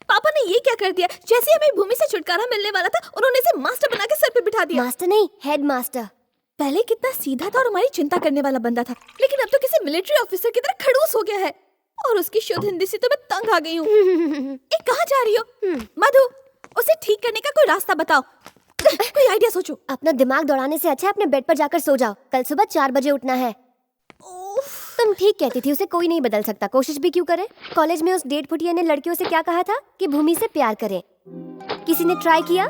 पापा ने ये क्या कर दिया? जैसे हमें भूमि से छुटकारा मिलने वाला था, उन्होंने इसे मास्टर बना के सर पे बिठा दिया। मास्टर नहीं, हेड मास्टर। पहले कितना सीधा था और हमारी चिंता करने वाला बंदा था, लेकिन अब तो किसी मिलिट्री ऑफिसर की तरह खड़ूस हो गया है। और उसकी शुद्ध हिंदी से तो मैं तंग आ गई हूँ। कहाँ जा रही हो? मधु, उसे ठीक करने का कोई रास्ता बताओ। कोई आइडिया सोचो। अपना दिमाग दौड़ाने से अच्छा है अपने बेड पर जाकर सो जाओ। कल सुबह 4 बजे उठना है। तुम ठीक कहती थी, उसे कोई नहीं बदल सकता, कोशिश भी क्यों करे। कॉलेज में उस डेढ़ फुटिया ने लड़कियों से क्या कहा था कि भूमि से प्यार करें। किसी ने ट्राई किया?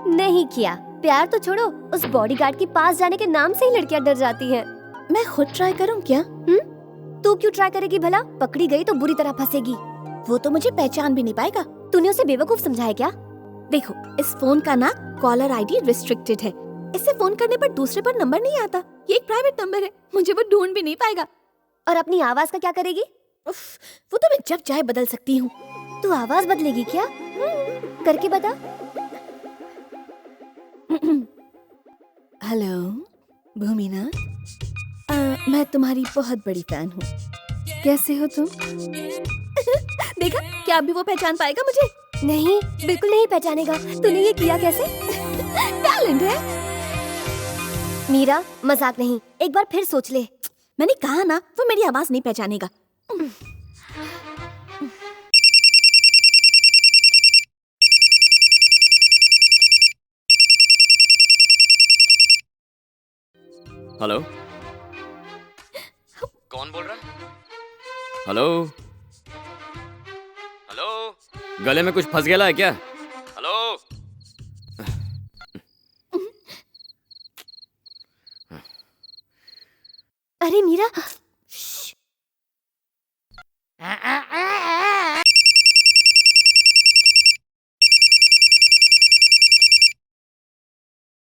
नहीं किया। प्यार तो छोड़ो, उस बॉडीगार्ड के पास जाने के नाम से ही लड़कियां डर जाती हैं। मैं खुद ट्राई करूं क्या? तू क्यों ट्राई करेगी भला? पकड़ी गई तो बुरी तरह फंसेगी। वो तो मुझे पहचान भी नहीं पाएगा। तूने उसे बेवकूफ समझा है क्या? देखो, इस फोन का ना कॉलर आईडी रिस्ट्रिक्टेड है। इससे फोन करने पर दूसरे पर नंबर नहीं आता। ये एक प्राइवेट नंबर है, मुझे वो ढूंढ भी नहीं पाएगा। और अपनी आवाज का क्या करेगी? वो तो मैं जब चाहे बदल सकती हूँ। तू आवाज बदलेगी क्या? करके बता। हेलो भूमिना, मैं तुम्हारी बहुत बड़ी फैन हूँ। कैसे हो तुम? देखा, क्या अभी वो पहचान पाएगा मुझे? नहीं, बिल्कुल नहीं पहचानेगा। तूने ये किया कैसे? टैलेंट है। मीरा, मजाक नहीं, एक बार फिर सोच ले। मैंने कहा ना, वो मेरी आवाज नहीं पहचानेगा। हेलो, कौन बोल रहा है? हेलो हेलो, गले में कुछ फंस गया है क्या? हेलो, अरे मीरा,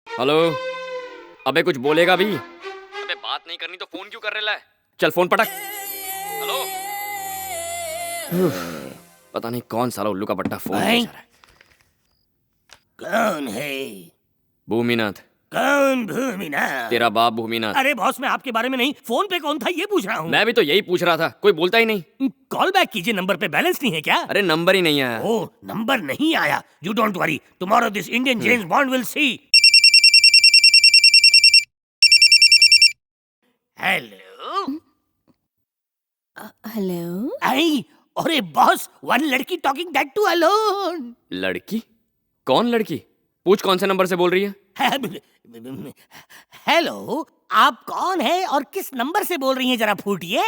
हेलो, अबे कुछ बोलेगा भी? अबे बात नहीं करनी तो फोन क्यों कर रहा है? चल फोन पटक। हेलो, पता नहीं कौन साला उल्लू का पट्टा फोन कर रहा है। कौन है? भूमिनाथ। कौन भूमिनाथ? तेरा बाप भूमिनाथ। अरे बॉस, मैं आपके बारे में नहीं, फोन पे कौन था ये पूछ रहा हूँ। मैं भी तो यही पूछ रहा था, कोई बोलता ही नहीं। कॉल बैक कीजिए, नंबर पे बैलेंस नहीं है क्या? अरे नंबर ही नहीं आया। ओह, नंबर नहीं आया। You don't worry, tomorrow this Indian James Bond will see. Hello hello. I, अरे बॉस, वन लड़की टॉकिंग दैट टू अलोन। लड़की? कौन लड़की? पूछ कौन से नंबर से बोल रही है? हेलो, आप कौन है और किस नंबर से बोल रही हैं, जरा फूटिए।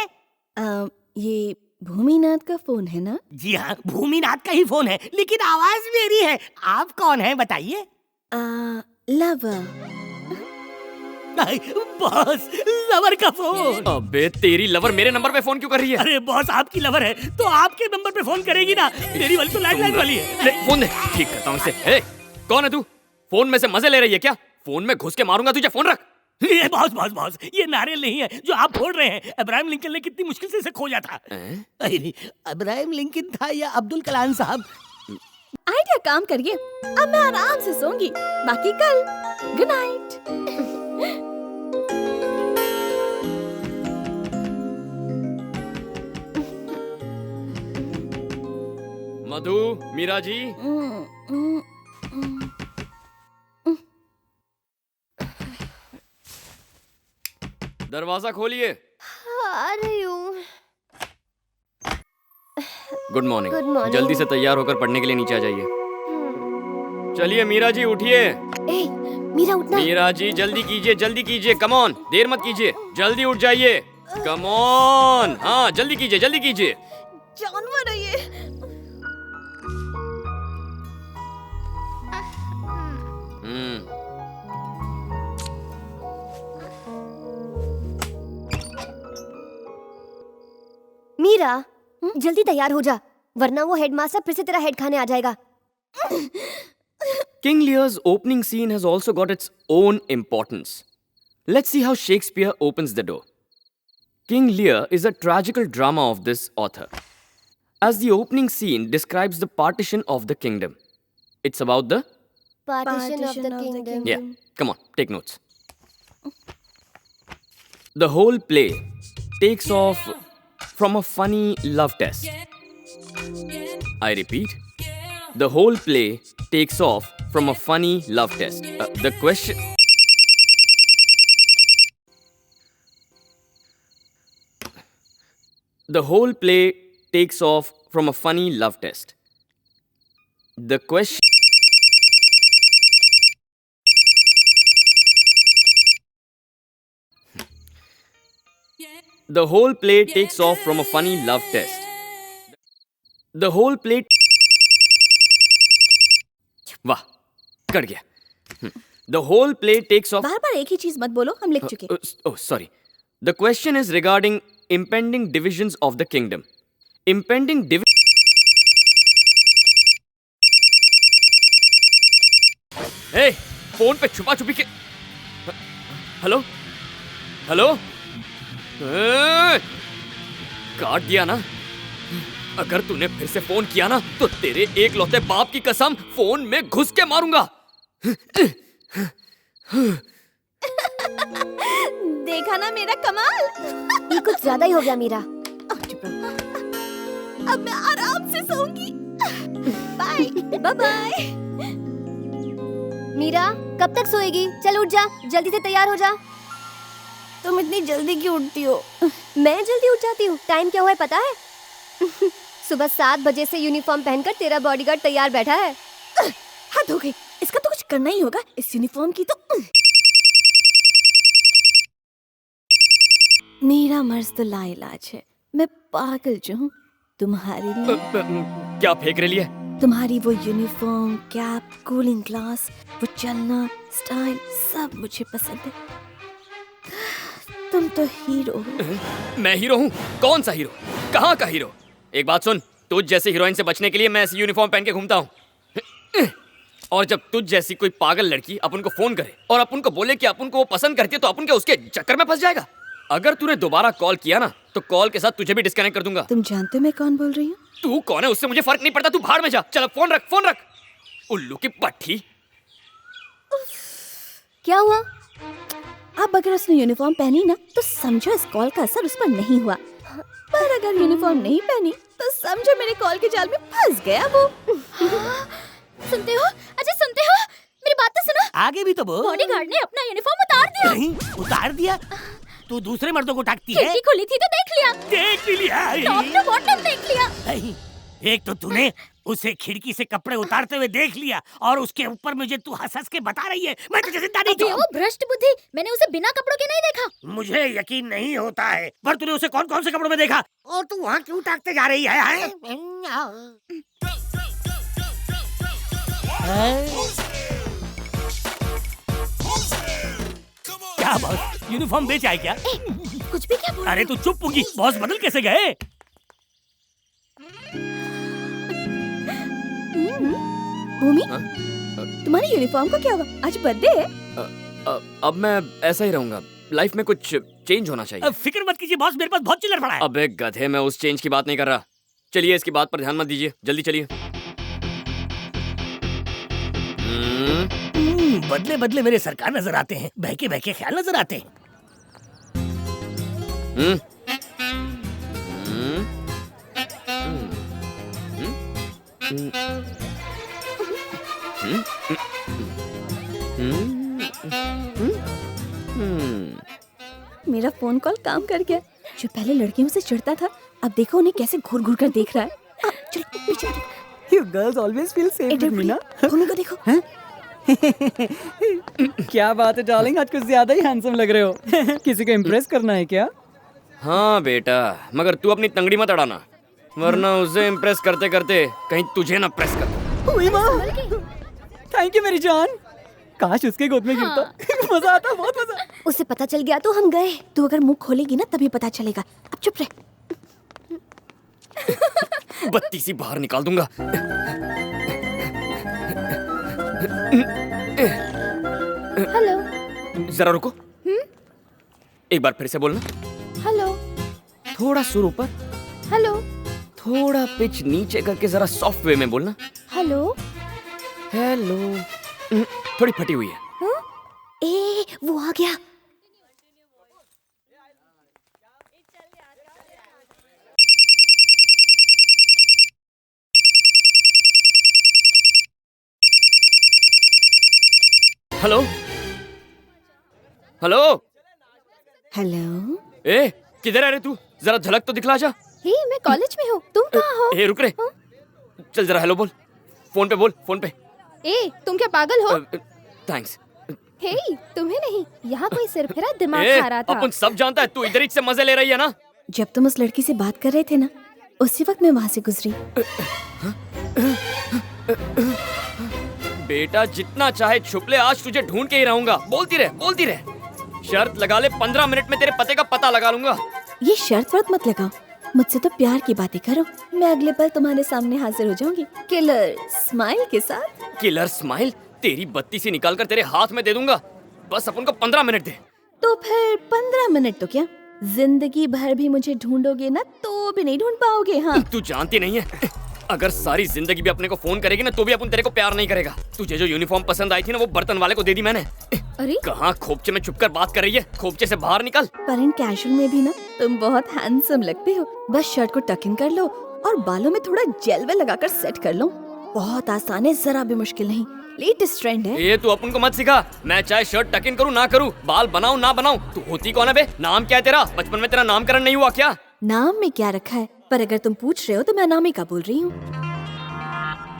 ये भूमिनाथ का फोन है ना? जी हाँ, भूमिनाथ का ही फोन है, लेकिन आवाज मेरी है। आप कौन है बताइए? लवर। बॉस, लवर का फोन। अबे तेरी लवर मेरे नंबर पे फोन क्यों कर रही है? अरे बॉस, आपकी लवर है तो आपके नंबर पे फोन करेगी ना। मेरी वाली तो लैंडलाइन वाली है। ले फोन दे, ठीक करता हूँ इसे। हे, कौन है तू? फोन में से मजे ले रही है क्या? फोन में घुस के मारूंगा तुझे, फोन रख। ये बॉस, ये नारियल नहीं है जो आप फोड़ रहे हैं। अब्राहम लिंकन ने कितनी मुश्किल से इसे खोजा था। अरे, अब्राहम लिंकन था या अब्दुल कलाम साहब? आइडिया काम करिए। अब मैं आराम से सोऊंगी, बाकी कल। Good night. मधु, मीरा जी। दरवाजा खोलिए। आ रही हूँ। Good morning. Good morning. जल्दी से तैयार होकर पढ़ने के लिए नीचे आ जाइए। चलिए मीरा जी उठिए। ए, मीरा उठना। मीरा जी जल्दी कीजिए, कम ऑन, देर मत कीजिए, जल्दी उठ जाइए, कम ऑन। हाँ जल्दी कीजिए। जानवर है ये। मीरा, जल्दी तैयार हो जा, वरना वो हेडमास्टर फिर से तेरा हेड खाने आ जाएगा। King Lear's opening scene has also got its own importance. Let's see how Shakespeare opens the door. King Lear is a tragical drama of this author. As the opening scene describes the partition of the kingdom. It's about the... Partition of the kingdom. Yeah, come on, take notes. The whole play takes off from a funny love test. I repeat, the whole play takes off from a funny love test. The question. The whole play takes off from a funny love test. The question. The whole play takes off from a funny love test. The whole play. वाह, cut गया. The whole play takes off. बार बार एक ही चीज मत बोलो, हम लिख चुके. Oh, sorry. The question is regarding impending divisions of the kingdom. Impending Hey, phone पे छुपा छुपी के. Hello, hello. काट दिया ना. अगर तूने फिर से फोन किया ना तो तेरे एक लौते बाप की कसम फोन में घुस के मारूंगा. देखा ना मेरा कमाल. ये कुछ ज्यादा ही हो गया मीरा. अब मैं आराम से सोऊंगी. Bye bye bye. मीरा कब तक सोएगी? चल उठ जा, जल्दी से तैयार हो जा. तुम इतनी जल्दी क्यों उठती हो? मैं जल्दी उठ जाती हूँ. टाइम क्या हुआ है पता है? सुबह 7 बजे से यूनिफॉर्म पहनकर तेरा बॉडीगार्ड तैयार बैठा है. हद हो गई. इसका तो कुछ करना ही होगा. इस यूनिफॉर्म की तो. मेरा मर्ज तो लाइलाज है. मैं पागल जो हूँ तुम्हारे लिए. क्या फेंक रही है? तुम्हारी वो यूनिफॉर्म, कैप, कूलिंग ग्लास, वो चलना, स्टाइल सब मुझे पसंद है. तुम तो हीरो हो. मैं हीरो हूँ? कौन सा हीरो? कहाँ का हीरो? एक बात सुन, तुझ जैसी हीरोइन से बचने के लिए मैं ऐसी यूनिफॉर्म पहन के घूमता हूँ. और जब तुझ जैसी कोई पागल लड़की अपन को फोन करे और अपन को बोले कि अपन को वो पसंद करती है तो अपन क्या उसके चक्कर में फंस जाएगा? अगर तूने दोबारा कॉल किया ना तो कॉल के साथ तुझे भी डिस्कनेक्ट कर दूंगा. तुम जानते हो मैं कौन बोल रही हूँ? तू कौन है उससे मुझे फर्क नहीं पड़ता. तू भाड़ में जा. चल अब फोन रख, फोन रख. उल्लू की पट्टी. क्या हुआ? अब अगर उसने यूनिफॉर्म पहनी ना तो समझो इस कॉल का असर उस पर नहीं हुआ. पर अगर यूनिफॉर्म नहीं पहनी तो समझो मेरे कॉल के जाल में फंस गया वो. सुनते हो? अजय सुनते हो? मेरी बात तो सुनो. आगे भी तो बोल. बॉडीगार्ड ने अपना यूनिफॉर्म उतार दिया. नहीं, उतार दिया? तू दूसरे मर्दों को टाकती है. खिड़की खुली थी तो देख लिया. देख भी लिया. टॉप टू बॉटम देख लिया. नहीं, एक तो तूने उसे खिड़की से कपड़े उतारते हुए देख लिया और उसके ऊपर मुझे तू हंस के बता रही है. मैं तुझे जिंदा नहीं अबे ओ भ्रष्ट बुद्धि, मैंने उसे बिना कपड़ों के नहीं देखा. मुझे यकीन नहीं होता है. पर तूने उसे कौन कौन से कपड़ों में देखा? और तू वहाँ क्यों टाकते जा रही है? क्या बॉस, यूनिफॉर्म बेच आए क्या? कुछ भी क्या बोल. अरे तू चुप होगी. बॉस बदल कैसे गए? भूमि, हाँ? तुम्हारी यूनिफॉर्म को क्या हुआ? आज बर्थडे है. अब मैं ऐसा ही रहूंगा. लाइफ में कुछ चेंज होना चाहिए. फिक्र मत कीजिए बॉस, मेरे पास बहुत चिल्लर पड़ा है. अबे गधे, मैं उस चेंज की बात नहीं कर रहा. चलिए इसकी बात पर ध्यान मत दीजिए. जल्दी चलिए. बदले बदले मेरे सरकार नजर आते हैं. बहके बहके ख्याल नजर आते हैं. मेरा फोन कॉल काम कर गया. जो पहले लड़कियों से चिढ़ता था अब देखो उन्हें कैसे घूर घूर कर देख रहा है. चलो पीछे देखो. You girls always feel safe with me, ना? भूमि को देखो. क्या बात है डार्लिंग, आज कुछ ज्यादा ही हैंडसम लग रहे हो. किसी को इम्प्रेस करना है क्या? हाँ बेटा, मगर तू अपनी तंगड़ी मत अड़ाना, वरना उसे इम्प्रेस करते करते कहीं तुझे ना प्रेस कर. हुई माँ, थैंक यू मेरी जान. काश उसके गोद में गिरता. मजा आता, बहुत मजा. उसे पता चल गया तो हम गए. तू अगर मुंह खोलेगी ना तभी पता चलेगा. अब चुप रह. बत्ती सी बाहर निकाल दूंगा. हेलो. जरा रुको. एक बार फिर से बोलना. हेलो. थोड़ा सुर ऊपर, हेलो. थोड़ा पिच नीचे करके जरा सॉफ्ट वे में बोलना. हेलो. हेलो. थोड़ी फटी हुई है. ए वो आ गया. Hello hello hello. ए किधर है रे तू? जरा झलक तो दिखला जा। हे, मैं कॉलेज में हूँ, तुम कहाँ हो? ए रुक रे, चल जरा हेलो बोल। फोन पे बोल, फोन पे। ए, तुम क्या पागल हो? थैंक्स। हे, तुम्हें नहीं, यहाँ कोई सिरफिरा दिमाग ए खा रहा था। अपन सब जानता है तू इधर ही से मजे ले रही है ना। जब तुम उस लड़की से बात कर रहे थे ना, उसी वक्त मैं वहां से गुजरी। बेटा जितना चाहे छुप ले, आज तुझे ढूंढ के ही रहूंगा। बोलती रहे, बोलती रहे। शर्त लगा ले, 15 मिनट में तेरे पते का पता लगा लूंगा। ये शर्त वर्त मत लगाओ, मुझसे तो प्यार की बातें करो। मैं अगले पल तुम्हारे सामने हाजिर हो जाऊंगी, किलर स्माइल के साथ। Killer smile? तेरी बत्ती सी निकाल कर तेरे हाथ में दे दूंगा। बस अपन को 15 मिनट दे। तो फिर 15 मिनट तो क्या, जिंदगी भर भी मुझे ढूंढोगे ना तो भी नहीं ढूंढ पाओगे। हाँ, तू जानती नहीं है, अगर सारी जिंदगी भी अपने को फोन करेगी ना तो भी अपन तेरे को प्यार नहीं करेगा। तुझे जो यूनिफॉर्म पसंद आई थी ना, वो बर्तन वाले को दे दी मैंने। अरे कहाँ खोपचे में छुपकर बात कर रही है? खोपचे से बाहर निकल। पर इन कैजुअल में भी ना तुम बहुत हैंडसम लगते हो। बस शर्ट को टक इन कर लो और बालों में थोड़ा जेल वेल लगाकर सेट कर लो। बहुत आसान है, जरा भी मुश्किल नहीं। लेटेस्ट ट्रेंड है। ये तू अपन को मत सिखा। मैं चाहे शर्ट टक इन करूँ ना करूँ, बाल बनाऊँ ना बनाऊँ, तू होती कौन है बे? नाम क्या है तेरा? बचपन में तेरा नामकरण नहीं हुआ क्या? नाम में क्या रखा है, पर अगर तुम पूछ रहे हो तो मैं अनामिका बोल रही हूँ।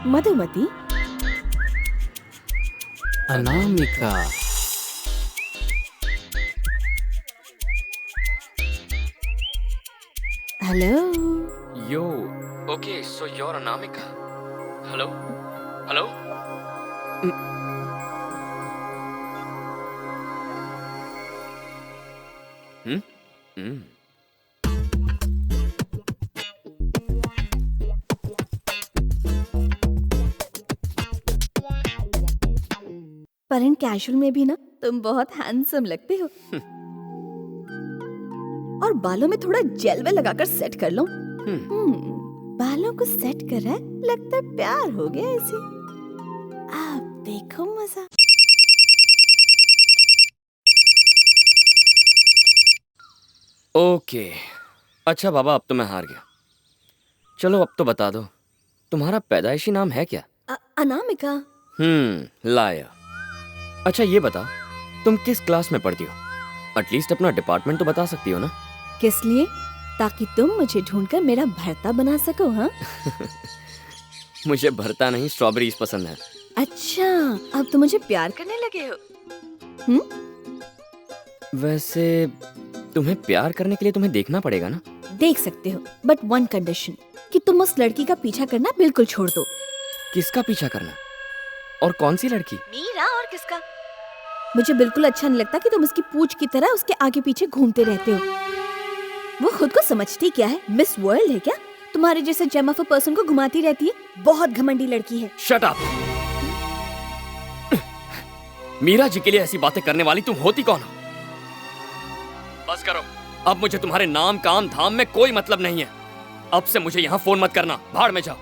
Madhumati. Anamika. Hello. Yo okay, so your Anamika. Hello hello. पर इन कैजुअल में भी ना तुम बहुत हैंडसम लगते हो। और बालों में थोड़ा जेल वेल लगाकर सेट कर लो। बालों को सेट कर रहा है, लगता है प्यार हो गया इसे। आप देखो मजा। ओके अच्छा बाबा, अब तो मैं हार गया। चलो अब तो बता दो, तुम्हारा पैदाइशी नाम है क्या? अनामिका। लाया। अच्छा ये बता, तुम किस क्लास में पढ़ती हो? एटलीस्ट अपना डिपार्टमेंट तो बता सकती हो ना? किस लिए? ताकि तुम मुझे ढूंढकर मेरा भरता बना सको। हाँ मुझे भरता नहीं, स्ट्रॉबेरीज पसंद है। अच्छा, अब तो मुझे प्यार करने लगे हो। वैसे तुम्हें प्यार करने के लिए तुम्हें देखना पड़ेगा ना? देख सकते हो, बट वन कंडीशन, कि तुम उस लड़की का पीछा करना बिल्कुल छोड़ दो। किसका पीछा करना? और कौन सी लड़की? मीरा, और किसका? मुझे बिल्कुल अच्छा नहीं लगता कि तुम उसकी पूंछ की तरह उसके आगे पीछे घूमते रहते हो। वो खुद को समझती क्या है? मिस वर्ल्ड है क्या? तुम्हारे जैसे जेम ऑफ अ पर्सन को घुमाती रहती है। बहुत घमंडी लड़की है। Shut up. मीरा जी के लिए ऐसी बातें करने वाली तुम होती कौन हो? बस करो, अब मुझे तुम्हारे नाम काम धाम में कोई मतलब नहीं है। अब से मुझे यहाँ फोन मत करना, भाड़ में जाओ।